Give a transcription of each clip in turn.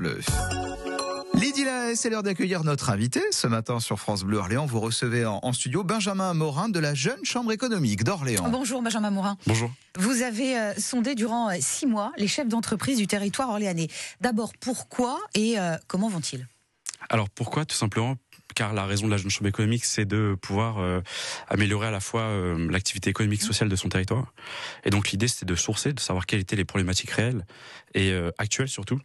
Bleu. Lydie Lahaye, c'est l'heure d'accueillir notre invité. Ce matin sur France Bleu Orléans, vous recevez en studio Benjamin Morin de la Jeune Chambre économique d'Orléans. Bonjour Benjamin Morin. Bonjour. Vous avez sondé durant 6 mois les chefs d'entreprise du territoire orléanais. D'abord, pourquoi et comment vont-ils ? Alors pourquoi ? Tout simplement car la raison de la Jeune Chambre économique, c'est de pouvoir améliorer à la fois l'activité économique sociale de son territoire. Et donc l'idée, c'était de sourcer, de savoir quelles étaient les problématiques réelles et actuelles surtout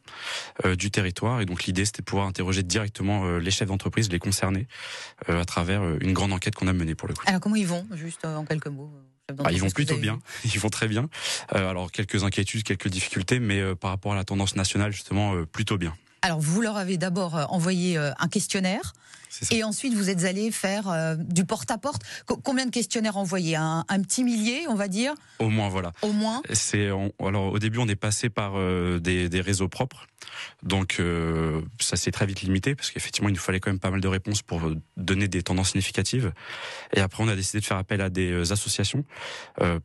du territoire. Et donc l'idée, c'était de pouvoir interroger directement les chefs d'entreprise, les concernés, à travers une grande enquête qu'on a menée pour le coup. Alors comment ils vont, juste en quelques mots ? Ils vont plutôt bien, ils vont très bien. Alors quelques inquiétudes, quelques difficultés, mais par rapport à la tendance nationale, justement, plutôt bien. Alors vous leur avez d'abord envoyé un questionnaire et ensuite vous êtes allé faire du porte-à-porte. Combien de questionnaires envoyés ? Un petit millier, on va dire ? Au moins, voilà. Au moins. Alors au début, on est passé par des réseaux propres. Donc ça s'est très vite limité parce qu'effectivement, il nous fallait quand même pas mal de réponses pour donner des tendances significatives. Et après, on a décidé de faire appel à des associations,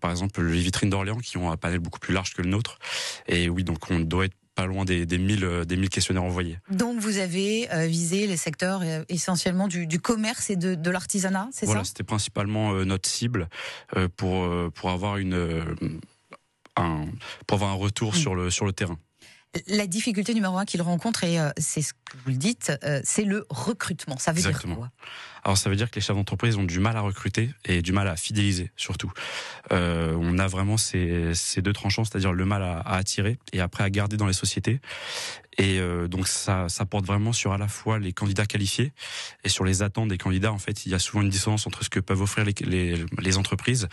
par exemple les Vitrines d'Orléans, qui ont un panel beaucoup plus large que le nôtre. Et oui, donc on doit être pas loin des 1000 questionnaires envoyés. Donc vous avez visé les secteurs essentiellement du commerce et de l'artisanat, c'est ça ? Voilà, c'était principalement notre cible pour avoir un retour sur le terrain. La difficulté numéro 1 qu'ils rencontrent, et c'est ce que vous le dites, c'est le recrutement. Ça veut dire quoi ? Alors ça veut dire que les chefs d'entreprise ont du mal à recruter et du mal à fidéliser surtout. On a vraiment ces deux tranchants, c'est-à-dire le mal à attirer et après à garder dans les sociétés. Et donc ça porte vraiment sur à la fois les candidats qualifiés et sur les attentes des candidats. En fait, il y a souvent une dissonance entre ce que peuvent offrir les entreprises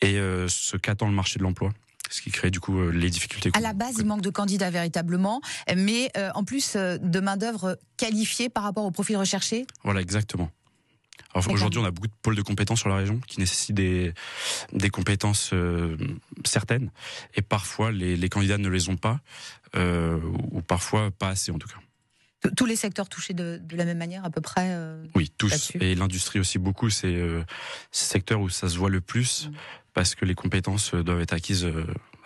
et ce qu'attend le marché de l'emploi. Ce qui crée du coup les difficultés. À la base, il manque de candidats véritablement, mais en plus de main-d'œuvre qualifiée par rapport au profil recherché. Voilà, exactement. Alors aujourd'hui, on a beaucoup de pôles de compétences sur la région qui nécessitent des compétences certaines, et parfois les candidats ne les ont pas, ou parfois pas assez en tout cas. Tous les secteurs touchés de la même manière à peu près Oui, tous. Et l'industrie aussi beaucoup, c'est ces secteurs où ça se voit le plus, parce que les compétences doivent être acquises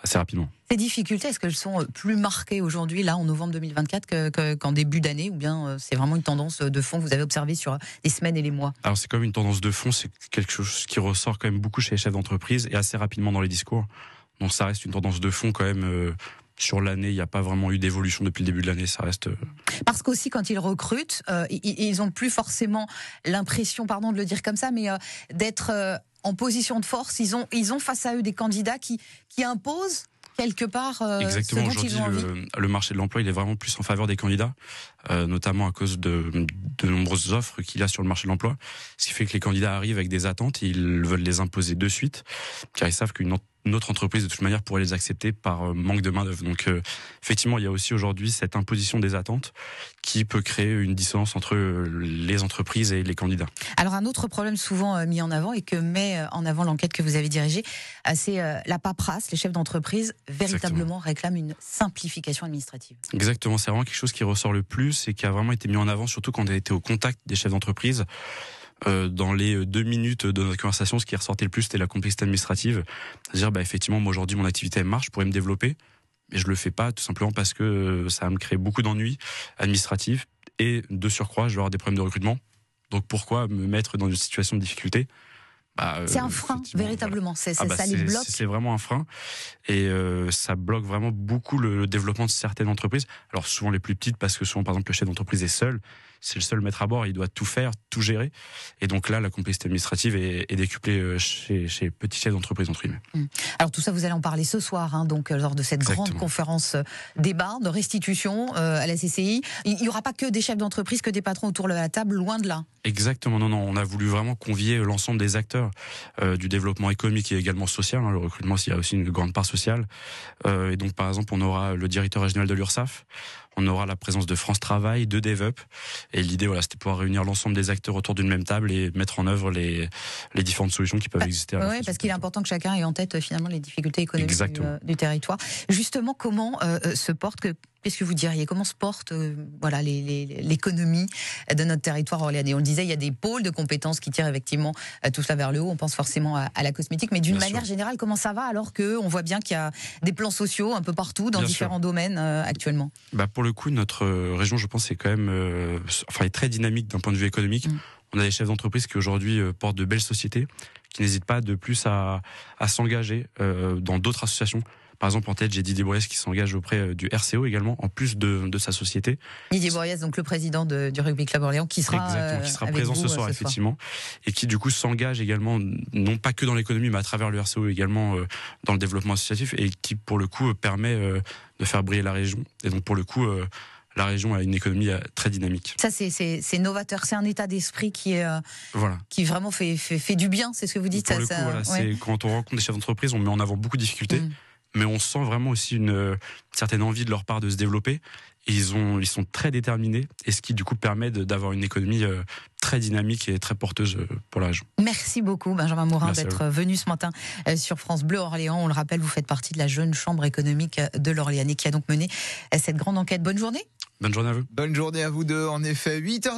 assez rapidement. Ces difficultés, est-ce qu'elles sont plus marquées aujourd'hui, là, en novembre 2024, qu'en début d'année, ou bien c'est vraiment une tendance de fond que vous avez observée sur les semaines et les mois ? Alors c'est quand même une tendance de fond, c'est quelque chose qui ressort quand même beaucoup chez les chefs d'entreprise et assez rapidement dans les discours. Donc ça reste une tendance de fond quand même. Sur l'année, il n'y a pas vraiment eu d'évolution depuis le début de l'année, ça reste... Parce qu'aussi, quand ils recrutent, ils n'ont plus forcément l'impression, pardon de le dire comme ça, mais d'être en position de force. Ils ont face à eux des candidats qui imposent quelque part exactement. Ce dont ils ont envie. Le marché de l'emploi, il est vraiment plus en faveur des candidats, notamment à cause de nombreuses offres qu'il y a sur le marché de l'emploi, ce qui fait que les candidats arrivent avec des attentes et ils veulent les imposer de suite, car ils savent qu'une autre entreprise de toute manière pourrait les accepter par manque de main d'œuvre. Donc effectivement, il y a aussi aujourd'hui cette imposition des attentes qui peut créer une dissonance entre les entreprises et les candidats. Alors un autre problème souvent mis en avant et que met en avant l'enquête que vous avez dirigée, c'est la paperasse. Les chefs d'entreprise véritablement réclament une simplification administrative. Exactement, c'est vraiment quelque chose qui ressort le plus et qui a vraiment été mis en avant, surtout quand on a été au contact des chefs d'entreprise. Dans les 2 minutes de notre conversation, ce qui ressortait le plus, c'était la complexité administrative. C'est-à-dire, effectivement, moi aujourd'hui, mon activité elle marche, je pourrais me développer, mais je le fais pas, tout simplement parce que ça va me créer beaucoup d'ennuis administratifs et de surcroît, je vais avoir des problèmes de recrutement. Donc pourquoi me mettre dans une situation de difficulté ? C'est un frein, véritablement. Voilà. Ça les bloque. C'est vraiment un frein et ça bloque vraiment beaucoup le développement de certaines entreprises. Alors souvent les plus petites, parce que souvent par exemple le chef d'entreprise est seul, c'est le seul maître à bord, il doit tout faire, tout gérer. Et donc là, la complexité administrative est décuplée chez petits chefs d'entreprise entre guillemets. Alors tout ça, vous allez en parler ce soir, donc lors de cette grande conférence débat de restitution à la CCI. Il n'y aura pas que des chefs d'entreprise, que des patrons autour de la table, loin de là. Exactement, non, on a voulu vraiment convier l'ensemble des acteurs du développement économique et également social. Le recrutement, il y a aussi une grande part sociale. Et donc, par exemple, on aura le directeur régional de l'URSSAF, on aura la présence de France Travail, de DevUp. Et l'idée, voilà, c'était de pouvoir réunir l'ensemble des acteurs autour d'une même table et mettre en œuvre les différentes solutions qui peuvent exister. Oui, parce qu'il est important que chacun ait en tête finalement les difficultés économiques du territoire. Justement, comment se porte qu'est-ce que vous diriez? Comment se porte voilà, l'économie de notre territoire orléanais? On le disait, il y a des pôles de compétences qui tirent effectivement tout cela vers le haut. On pense forcément à la cosmétique, mais d'une manière générale, comment ça va alors qu'on voit bien qu'il y a des plans sociaux un peu partout dans différents domaines actuellement? Pour le coup, notre région, je pense, est quand même est très dynamique d'un point de vue économique. On a des chefs d'entreprise qui aujourd'hui portent de belles sociétés, qui n'hésitent pas de plus à s'engager dans d'autres associations. Par exemple, en tête, j'ai Didier Bourriès qui s'engage auprès du RCO également, en plus de sa société. Didier Bourriès, donc le président du Rugby Club Orléans, qui sera présent ce soir, effectivement, et qui du coup s'engage également, non pas que dans l'économie, mais à travers le RCO également dans le développement associatif, et qui pour le coup permet de faire briller la région. Et donc pour le coup, la région a une économie très dynamique. Ça, c'est novateur. C'est un état d'esprit qui vraiment fait du bien. C'est ce que vous dites. Pour le coup, c'est quand on rencontre des chefs d'entreprise, on met en avant beaucoup de difficultés. Mais on sent vraiment aussi une certaine envie de leur part de se développer. Et ils sont très déterminés, et ce qui du coup permet d'avoir une économie très dynamique et très porteuse pour la région. Merci beaucoup Benjamin Morin d'être venu ce matin sur France Bleu Orléans. On le rappelle, vous faites partie de la jeune chambre économique de l'Orléanais qui a donc mené cette grande enquête. Bonne journée. Bonne journée à vous. Bonne journée à vous deux. En effet, 8h.